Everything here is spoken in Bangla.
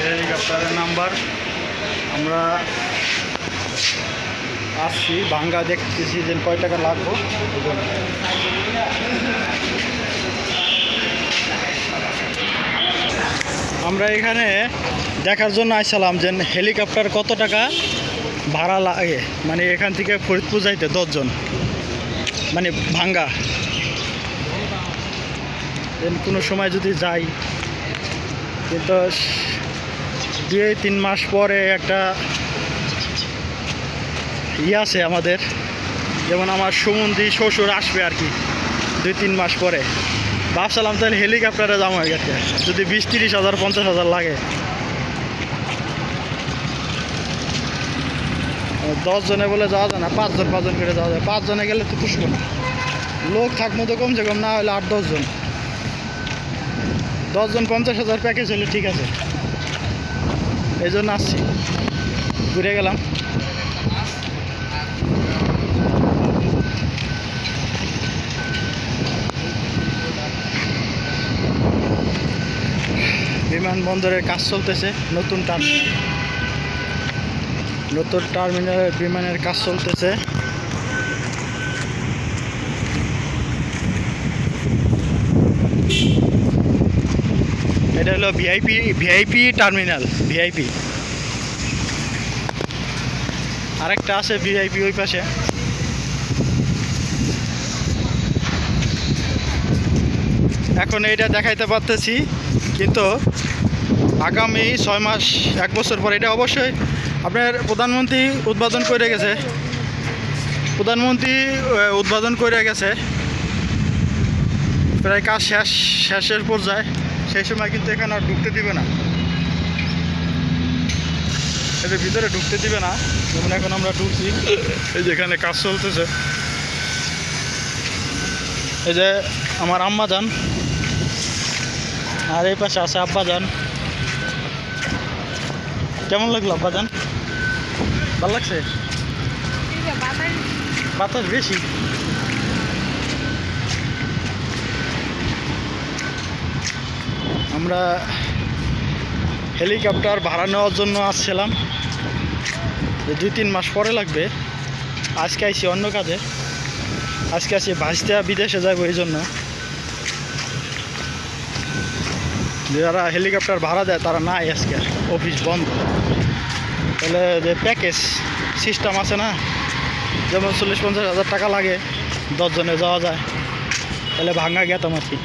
হেলিকপ্টারের নাম্বার। আমরা আসছি ভাঙ্গা, দেখতেছি যে কয় টাকা লাগবো। আমরা এখানে দেখার জন্য আসছিলাম যে হেলিকপ্টার কত টাকা ভাড়া লাগে, মানে এখান থেকে ফরিদপুর যাইতে 10 জন, মানে ভাঙ্গা। কোনো সময় যদি যাই, কিন্তু 2-3 মাস পরে একটা আছে আমাদের, যেমন আমার সুমন্দি শ্বশুর আসবে আর কি 2-3 মাস পরে। ভাবছিলাম তাহলে হেলিকপ্টারে যাবো হয়ে গেছে, যদি 20-30 হাজার 50 হাজার লাগে। 10 জনে বলে যাওয়া যায় না, 5 জন করে যাওয়া যায়। 5 জনে গেলে তো পুষবো না, লোক থাকবো তো কমসে কম না হলে 8-10 জন। 10 জন 50 হাজার প্যাকেজ হলে ঠিক আছে। এই জন্য আসছি, ঘুরে গেলাম। বিমানবন্দরের কাজ চলতেছে, নতুন টার্মিনালে বিমানের কাজ চলতেছে। এটা হলো ভিআইপি টার্মিনাল, ভিআইপি। আরেকটা আছে ভিআইপি ওই পাশে। এখন এইটা দেখাইতে পারতেছি, কিন্তু আগামী 6 মাস 1 বছর পর এটা অবশ্যই আপনার প্রধানমন্ত্রী উদ্বোধন করে গেছে। প্রায় কাজ শেষের পর্যায়ে। সেই সময় কিন্তু এখানে আর ঢুকতে দিবে না, এদের ভিতরে ঢুকতে দিবে না। যেমন এখন আমরা ঢুকছি, এই যে এখানে কাজ চলতেছে। এই যে আমার আম্মা যান, আর এই পাশে আছে আব্বা যান। কেমন লাগলো আব্বা যান? ভালো লাগছে? বাতাস বেশি। আমরা হেলিকপ্টার ভাড়া নেওয়ার জন্য আসছিলাম, 2-3 মাস পরে লাগবে। আজকে আইছি অন্য কাজে, আজকে আসি ভাসতে বিদেশে যাবো। এই জন্য যারা হেলিকপ্টার ভাড়া দেয় তারা নাই, আজকে অফিস বন্ধ। তাহলে যে প্যাকেজ সিস্টেম আছে না, যেমন 40-50 হাজার টাকা লাগে, 10 জনে যাওয়া যায়, তাহলে ভাঙ্গা গেতাম আর কি।